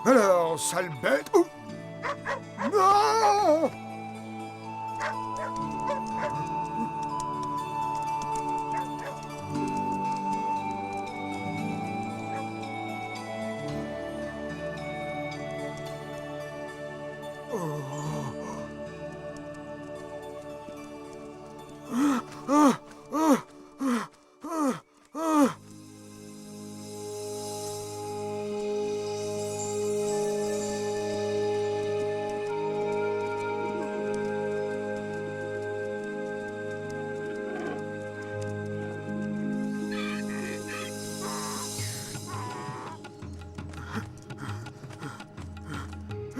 Alors, sale bête... Oh. Non!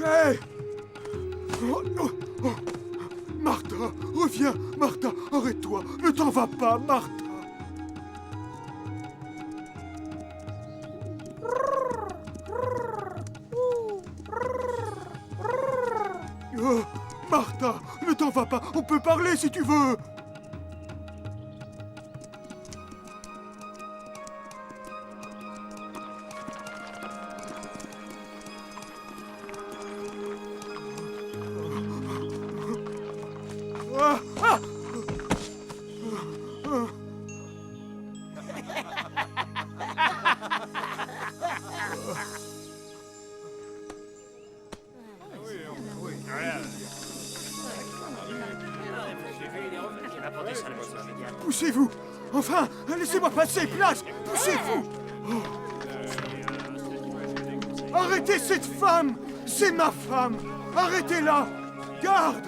Hey! Oh, oh, oh. Martha, reviens! Martha, arrête-toi! Ne t'en vas pas, Martha! Oh, Martha, ne t'en vas pas! On peut parler si tu veux! Ah, ah. Poussez-vous! Enfin, laissez-moi passer, place! Poussez-vous! Oh. Arrêtez cette femme! C'est ma femme! Arrêtez-la! Garde!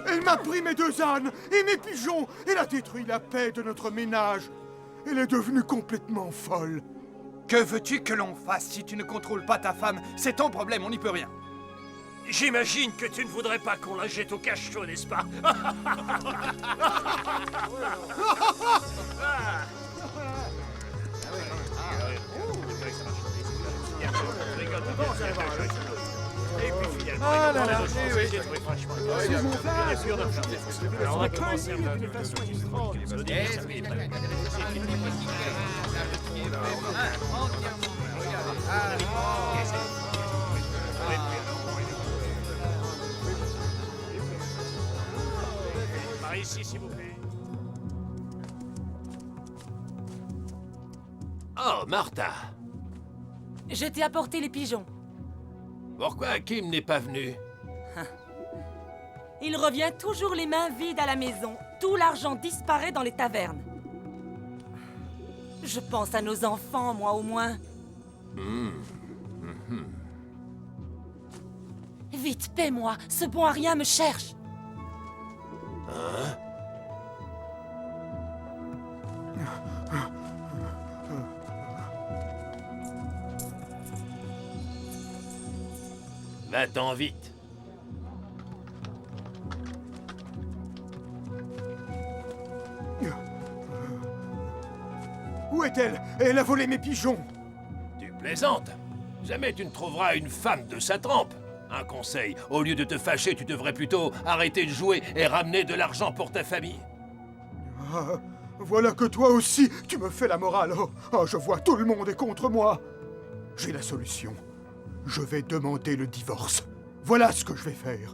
Elle m'a pris mes 2 ânes et mes pigeons! Elle a détruit la paix de notre ménage! Elle est devenue complètement folle! Que veux-tu que l'on fasse si tu ne contrôles pas ta femme? C'est ton problème, on n'y peut rien. J'imagine que tu ne voudrais pas qu'on la jette au cachot, n'est-ce pas? Et puis finalement, Ah là là, oui. j'ai trouvé franchement. Bien sûr, alors on va commencer à de façon Par ici, s'il vous plaît. Oh, Martha! Je t'ai apporté les pigeons. Pourquoi Kim n'est pas venu? Il revient toujours les mains vides à la maison. Tout l'argent disparaît dans les tavernes. Je pense à nos enfants, moi au moins. Vite, paie-moi. Ce bon à rien me cherche. Va-t'en vite. Où est-elle? Elle a volé mes pigeons! Tu plaisantes? Jamais tu ne trouveras une femme de sa trempe. Un conseil, au lieu de te fâcher, tu devrais plutôt arrêter de jouer et ramener de l'argent pour ta famille. Ah, voilà que toi aussi, tu me fais la morale. Oh, oh, je vois, tout le monde est contre moi. J'ai la solution. Je vais demander le divorce. Voilà ce que je vais faire.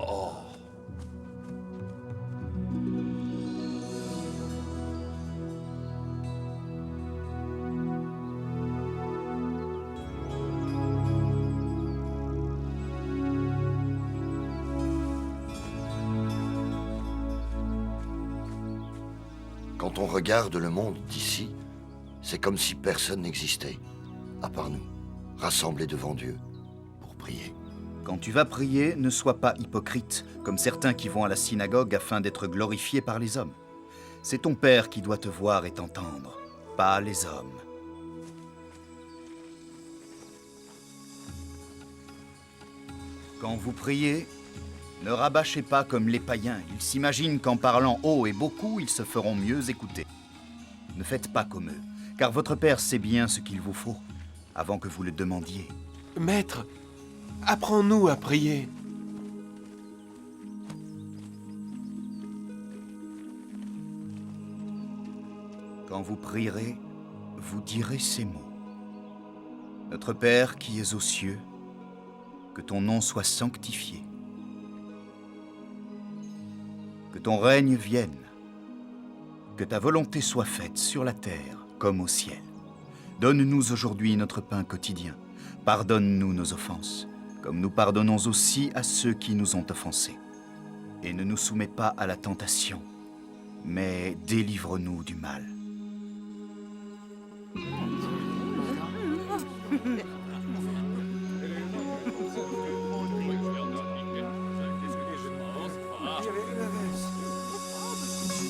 Oh. Quand on regarde le monde d'ici, c'est comme si personne n'existait, à part nous, rassemblés devant Dieu, pour prier. Quand tu vas prier, ne sois pas hypocrite, comme certains qui vont à la synagogue afin d'être glorifiés par les hommes. C'est ton Père qui doit te voir et t'entendre, pas les hommes. Quand vous priez, ne rabâchez pas comme les païens. Ils s'imaginent qu'en parlant haut et beaucoup, ils se feront mieux écouter. Ne faites pas comme eux, car votre Père sait bien ce qu'il vous faut, avant que vous le demandiez. Maître, apprends-nous à prier. Quand vous prierez, vous direz ces mots. Notre Père qui es aux cieux, que ton nom soit sanctifié. Que ton règne vienne. Que ta volonté soit faite sur la terre comme au ciel. Donne-nous aujourd'hui notre pain quotidien. Pardonne-nous nos offenses, comme nous pardonnons aussi à ceux qui nous ont offensés. Et ne nous soumets pas à la tentation, mais délivre-nous du mal.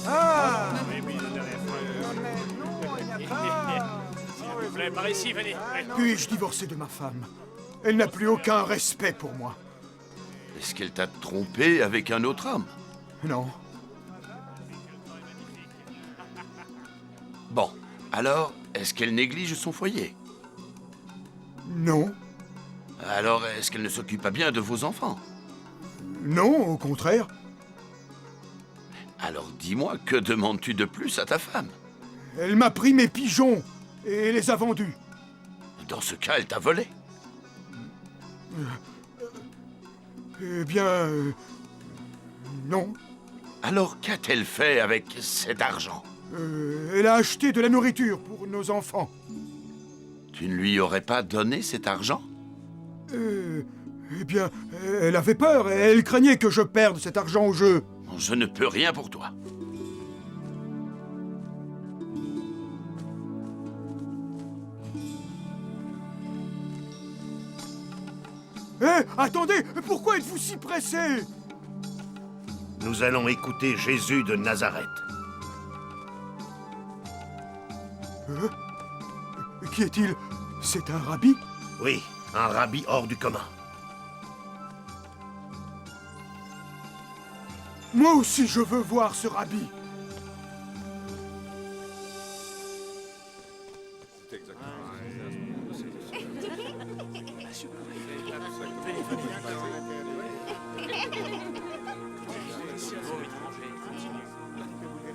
Ah! S'il vous plaît, par ici, venez. Puis-je divorcer de ma femme? Elle n'a plus aucun respect pour moi. Est-ce qu'elle t'a trompé avec un autre homme? Non. Bon, alors, est-ce qu'elle néglige son foyer? Non. Alors, est-ce qu'elle ne s'occupe pas bien de vos enfants? Non, au contraire. Alors dis-moi, que demandes-tu de plus à ta femme? Elle m'a pris mes pigeons et les a vendus. Dans ce cas, elle t'a volé. Eh bien... non. Alors qu'a-t-elle fait avec cet argent? Elle a acheté de la nourriture pour nos enfants. Tu ne lui aurais pas donné cet argent? Eh bien, elle avait peur. Elle craignait que je perde cet argent au jeu. Je ne peux rien pour toi. Eh, attendez! Pourquoi êtes-vous si pressé? Nous allons écouter Jésus de Nazareth. Qui est-il? C'est un rabbi? Oui, un rabbi hors du commun. Moi aussi, je veux voir ce rabbi.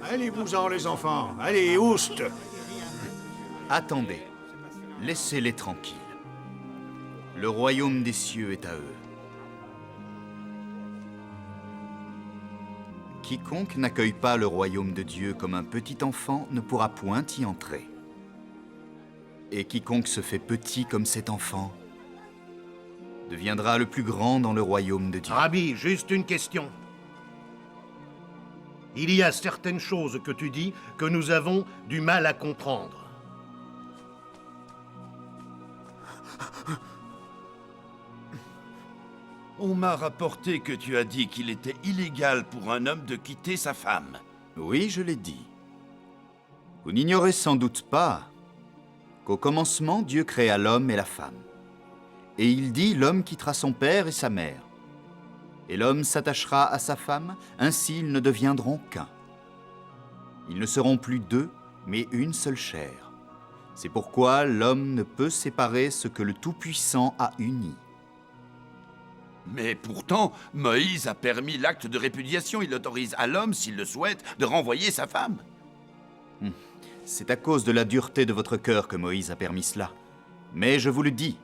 Allez-vous-en, les enfants. Allez, oust. Attendez, laissez-les tranquilles. Le royaume des cieux est à eux. Quiconque n'accueille pas le royaume de Dieu comme un petit enfant ne pourra point y entrer. Et quiconque se fait petit comme cet enfant deviendra le plus grand dans le royaume de Dieu. Rabbi, juste une question. Il y a certaines choses que tu dis que nous avons du mal à comprendre. On m'a rapporté que tu as dit qu'il était illégal pour un homme de quitter sa femme. Oui, je l'ai dit. Vous n'ignorez sans doute pas qu'au commencement, Dieu créa l'homme et la femme. Et il dit, l'homme quittera son père et sa mère. Et l'homme s'attachera à sa femme, ainsi ils ne deviendront qu'un. Ils ne seront plus deux, mais une seule chair. C'est pourquoi l'homme ne peut séparer ce que le Tout-Puissant a uni. Mais pourtant, Moïse a permis l'acte de répudiation. Il autorise à l'homme, s'il le souhaite, de renvoyer sa femme. C'est à cause de la dureté de votre cœur que Moïse a permis cela. Mais je vous le dis,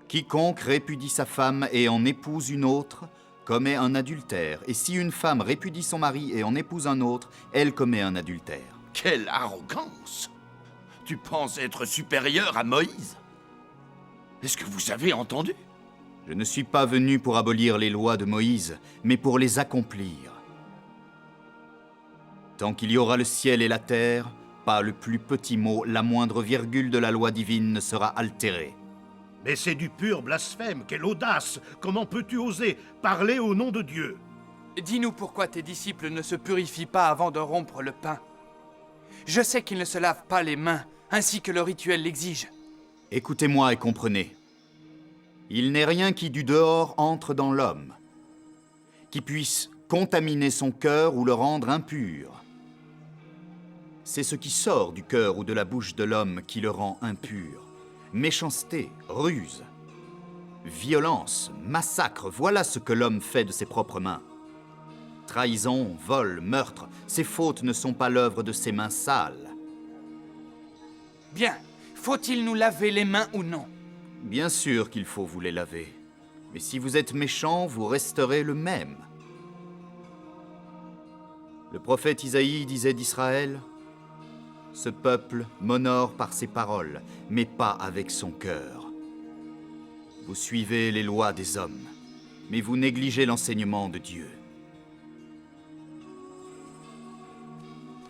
quiconque répudie sa femme et en épouse une autre commet un adultère. Et si une femme répudie son mari et en épouse un autre, elle commet un adultère. Quelle arrogance! Tu penses être supérieur à Moïse? Est-ce que vous avez entendu? Je ne suis pas venu pour abolir les lois de Moïse, mais pour les accomplir. Tant qu'il y aura le ciel et la terre, pas le plus petit mot, la moindre virgule de la loi divine ne sera altérée. Mais c'est du pur blasphème. Quelle audace! Comment peux-tu oser parler au nom de Dieu? Dis-nous pourquoi tes disciples ne se purifient pas avant de rompre le pain. Je sais qu'ils ne se lavent pas les mains, ainsi que le rituel l'exige. Écoutez-moi et comprenez. Il n'est rien qui du dehors entre dans l'homme, qui puisse contaminer son cœur ou le rendre impur. C'est ce qui sort du cœur ou de la bouche de l'homme qui le rend impur. Méchanceté, ruse, violence, massacre, voilà ce que l'homme fait de ses propres mains. Trahison, vol, meurtre, ces fautes ne sont pas l'œuvre de ses mains sales. Bien. Faut-il nous laver les mains ou non? Bien sûr qu'il faut vous les laver. Mais si vous êtes méchant, vous resterez le même. Le prophète Isaïe disait d'Israël, « Ce peuple m'honore par ses paroles, mais pas avec son cœur. Vous suivez les lois des hommes, mais vous négligez l'enseignement de Dieu. »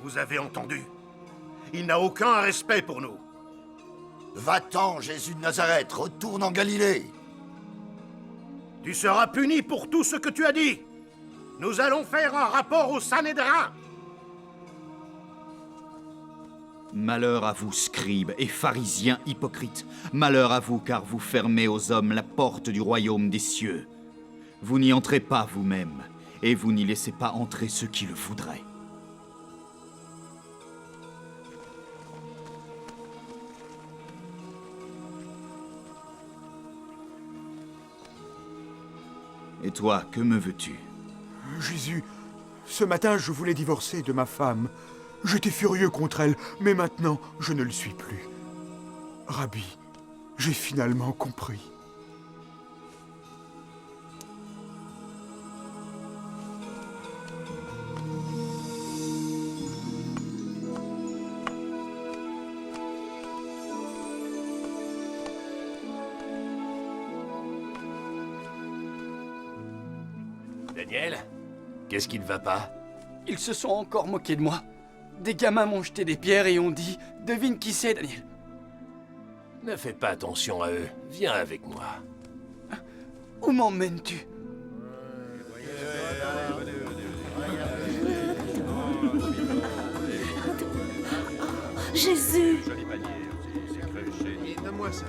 Vous avez entendu? Il n'a aucun respect pour nous. Va-t'en, Jésus de Nazareth, retourne en Galilée. Tu seras puni pour tout ce que tu as dit. Nous allons faire un rapport au Sanhédrin. Malheur à vous, scribes et pharisiens hypocrites. Malheur à vous, car vous fermez aux hommes la porte du royaume des cieux. Vous n'y entrez pas vous-même, et vous n'y laissez pas entrer ceux qui le voudraient. Et toi, que me veux-tu? Jésus, ce matin, je voulais divorcer de ma femme. J'étais furieux contre elle, mais maintenant, je ne le suis plus. Rabbi, j'ai finalement compris. Daniel, qu'est-ce qui ne va pas? Ils se sont encore moqués de moi. Des gamins m'ont jeté des pierres et ont dit « Devine qui c'est, Daniel ?» Ne fais pas attention à eux. Viens avec moi. Où m'emmènes-tu? Jésus! Donne-moi ça.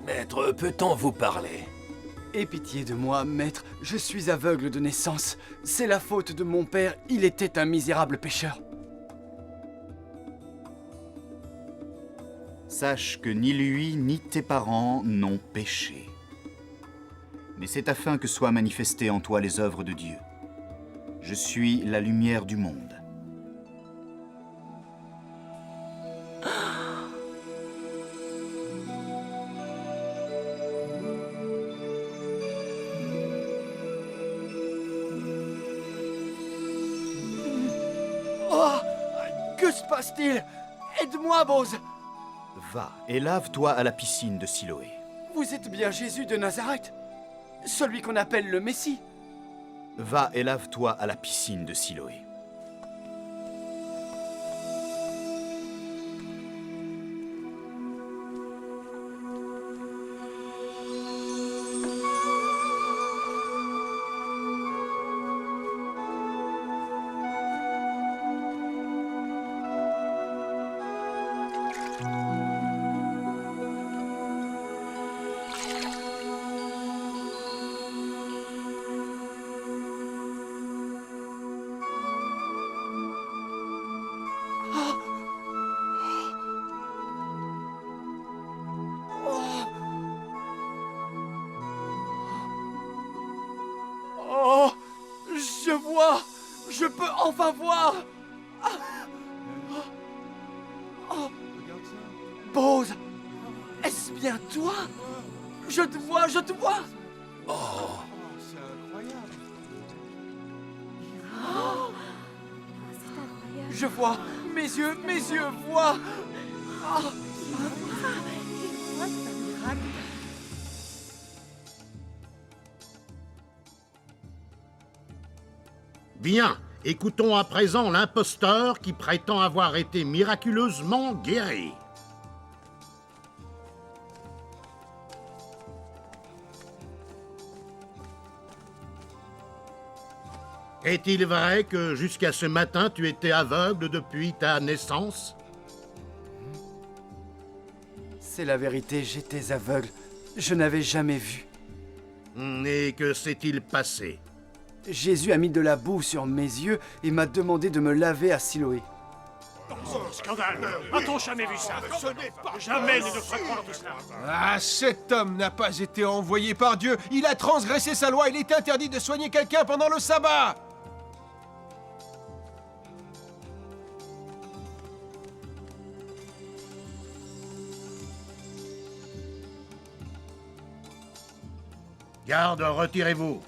Maître, peut-on vous parler? Aie pitié de moi, maître, je suis aveugle de naissance. C'est la faute de mon père, il était un misérable pécheur. Sache que ni lui ni tes parents n'ont péché. Mais c'est afin que soient manifestées en toi les œuvres de Dieu. Je suis la lumière du monde. Oh! Que se passe-t-il? Aide-moi, Bose! Va et lave-toi à la piscine de Siloé. Vous êtes bien Jésus de Nazareth? Celui qu'on appelle le Messie? Va et lave-toi à la piscine de Siloé. Oh! Je vois! Je peux enfin voir! Oh! Bose! Est-ce bien toi? Je te vois, je te vois! Oh, Je vois! Mes yeux voient! Oh! Bien, écoutons à présent l'imposteur qui prétend avoir été miraculeusement guéri. Est-il vrai que jusqu'à ce matin tu étais aveugle depuis ta naissance? C'est la vérité, j'étais aveugle. Je n'avais jamais vu. Et que s'est-il passé? Jésus a mis de la boue sur mes yeux et m'a demandé de me laver à Siloé. Scandale! A-t-on jamais vu ça? Jamais ne nous fera croire tout cela. Ah, cet homme n'a pas été envoyé par Dieu. Il a transgressé sa loi. Il est interdit de soigner quelqu'un pendant le sabbat. Garde, retirez-vous.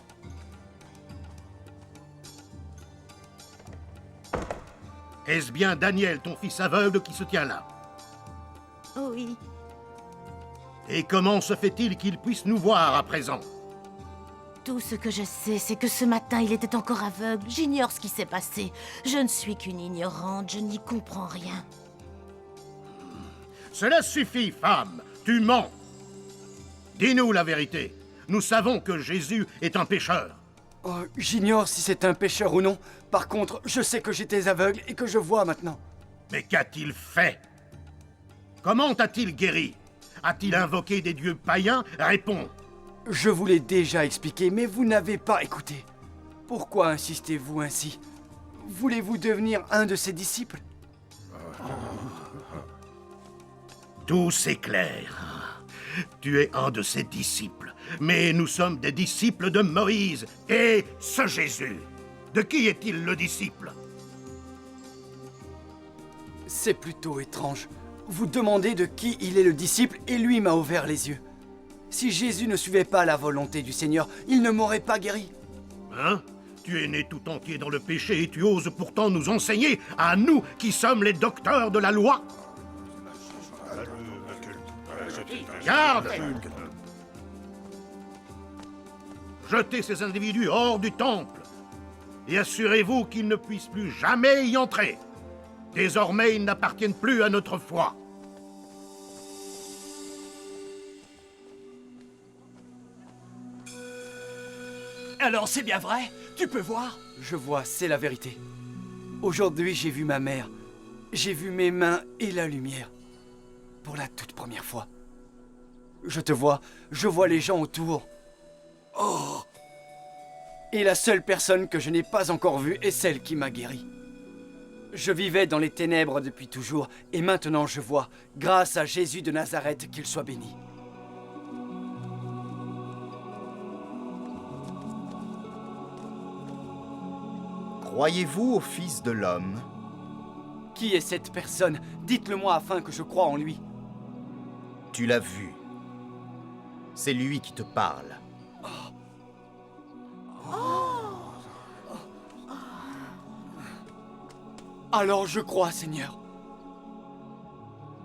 Est-ce bien Daniel, ton fils aveugle, qui se tient là? Oui. Et comment se fait-il qu'il puisse nous voir à présent? Tout ce que je sais, c'est que ce matin, il était encore aveugle. J'ignore ce qui s'est passé. Je ne suis qu'une ignorante, je n'y comprends rien. Cela suffit, femme. Tu mens. Dis-nous la vérité. Nous savons que Jésus est un pécheur. Oh, j'ignore si c'est un pécheur ou non. Par contre, je sais que j'étais aveugle et que je vois maintenant. Mais qu'a-t-il fait? Comment t'a-t-il guéri? A-t-il invoqué des dieux païens? Réponds. Je vous l'ai déjà expliqué, mais vous n'avez pas écouté. Pourquoi insistez-vous ainsi? Voulez-vous devenir un de ses disciples? Tout s'éclaire. Tu es un de ses disciples. Mais nous sommes des disciples de Moïse. Et ce Jésus, de qui est-il le disciple? C'est plutôt étrange. Vous demandez de qui il est le disciple et lui m'a ouvert les yeux. Si Jésus ne suivait pas la volonté du Seigneur, il ne m'aurait pas guéri. Hein? Tu es né tout entier dans le péché et tu oses pourtant nous enseigner, à nous qui sommes les docteurs de la loi? Garde! Jetez ces individus hors du temple et assurez-vous qu'ils ne puissent plus jamais y entrer. Désormais, ils n'appartiennent plus à notre foi. Alors c'est bien vrai? Tu peux voir? Je vois, c'est la vérité. Aujourd'hui, j'ai vu ma mère. J'ai vu mes mains et la lumière. Pour la toute première fois. Je te vois, je vois les gens autour. Oh! Et la seule personne que je n'ai pas encore vue est celle qui m'a guéri. Je vivais dans les ténèbres depuis toujours, et maintenant je vois, grâce à Jésus de Nazareth, qu'il soit béni. Croyez-vous au Fils de l'homme? Qui est cette personne? Dites-le-moi afin que je croie en lui. Tu l'as vu. C'est lui qui te parle. Alors je crois, Seigneur.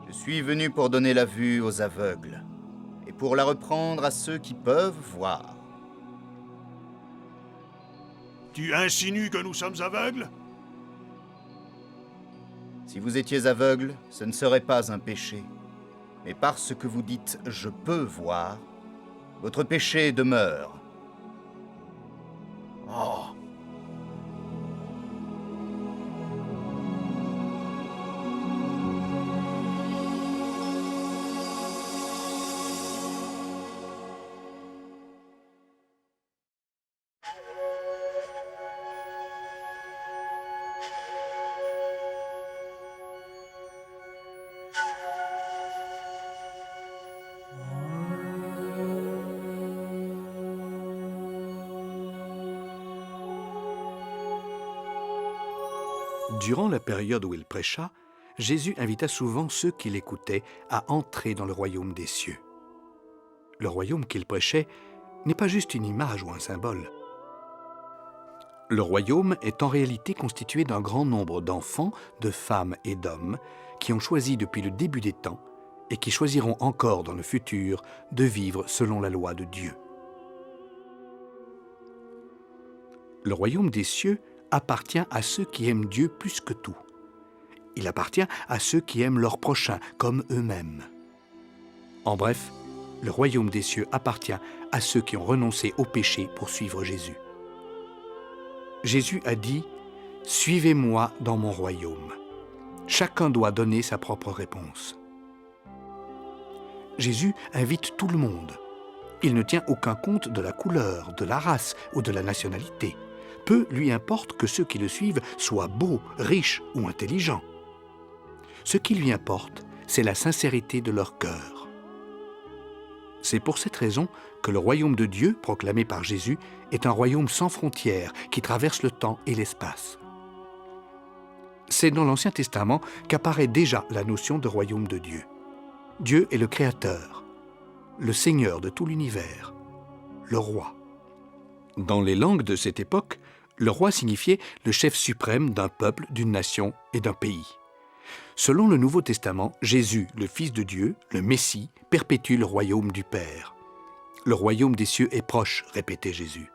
Je suis venu pour donner la vue aux aveugles et pour la reprendre à ceux qui peuvent voir. Tu insinues que nous sommes aveugles? Si vous étiez aveugle, ce ne serait pas un péché. Mais parce que vous dites « je peux voir », votre péché demeure. Oh! Durant la période où il prêcha, Jésus invita souvent ceux qui l'écoutaient à entrer dans le royaume des cieux. Le royaume qu'il prêchait n'est pas juste une image ou un symbole. Le royaume est en réalité constitué d'un grand nombre d'enfants, de femmes et d'hommes qui ont choisi depuis le début des temps et qui choisiront encore dans le futur de vivre selon la loi de Dieu. Le royaume des cieux appartient à ceux qui aiment Dieu plus que tout. Il appartient à ceux qui aiment leur prochain comme eux-mêmes. En bref, le royaume des cieux appartient à ceux qui ont renoncé au péché pour suivre Jésus. Jésus a dit « Suivez-moi dans mon royaume ». Chacun doit donner sa propre réponse. Jésus invite tout le monde. Il ne tient aucun compte de la couleur, de la race ou de la nationalité. Peu lui importe que ceux qui le suivent soient beaux, riches ou intelligents. Ce qui lui importe, c'est la sincérité de leur cœur. C'est pour cette raison que le royaume de Dieu, proclamé par Jésus, est un royaume sans frontières qui traverse le temps et l'espace. C'est dans l'Ancien Testament qu'apparaît déjà la notion de royaume de Dieu. Dieu est le Créateur, le Seigneur de tout l'univers, le roi. Dans les langues de cette époque, le roi signifiait le chef suprême d'un peuple, d'une nation et d'un pays. Selon le Nouveau Testament, Jésus, le Fils de Dieu, le Messie, perpétue le royaume du Père. Le royaume des cieux est proche, répétait Jésus.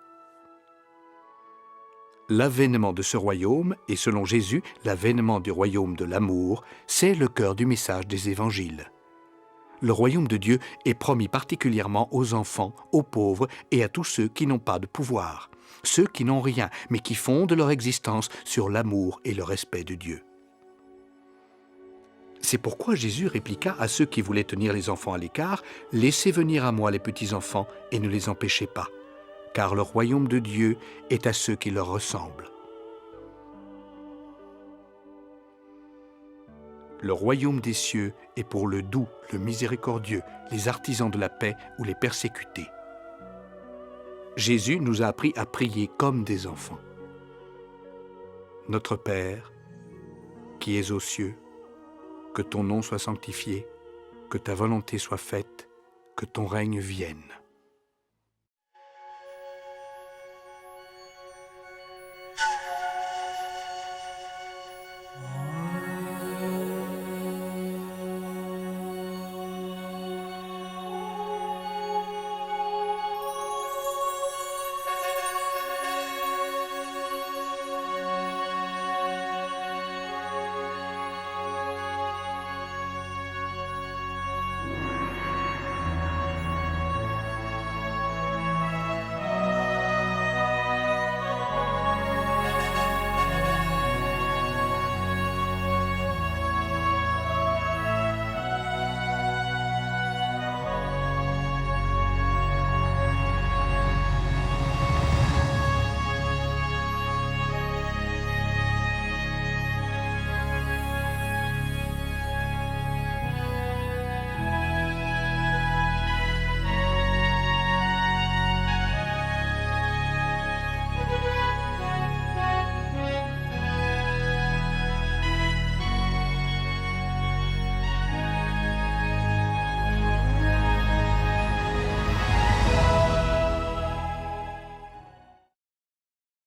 L'avènement de ce royaume, et selon Jésus, l'avènement du royaume de l'amour, c'est le cœur du message des évangiles. Le royaume de Dieu est promis particulièrement aux enfants, aux pauvres et à tous ceux qui n'ont pas de pouvoir, ceux qui n'ont rien, mais qui fondent leur existence sur l'amour et le respect de Dieu. C'est pourquoi Jésus répliqua à ceux qui voulaient tenir les enfants à l'écart, « Laissez venir à moi les petits-enfants et ne les empêchez pas, car le royaume de Dieu est à ceux qui leur ressemblent. » Le royaume des cieux est pour le doux, le miséricordieux, les artisans de la paix ou les persécutés. Jésus nous a appris à prier comme des enfants. Notre Père, qui es aux cieux, que ton nom soit sanctifié, que ta volonté soit faite, que ton règne vienne.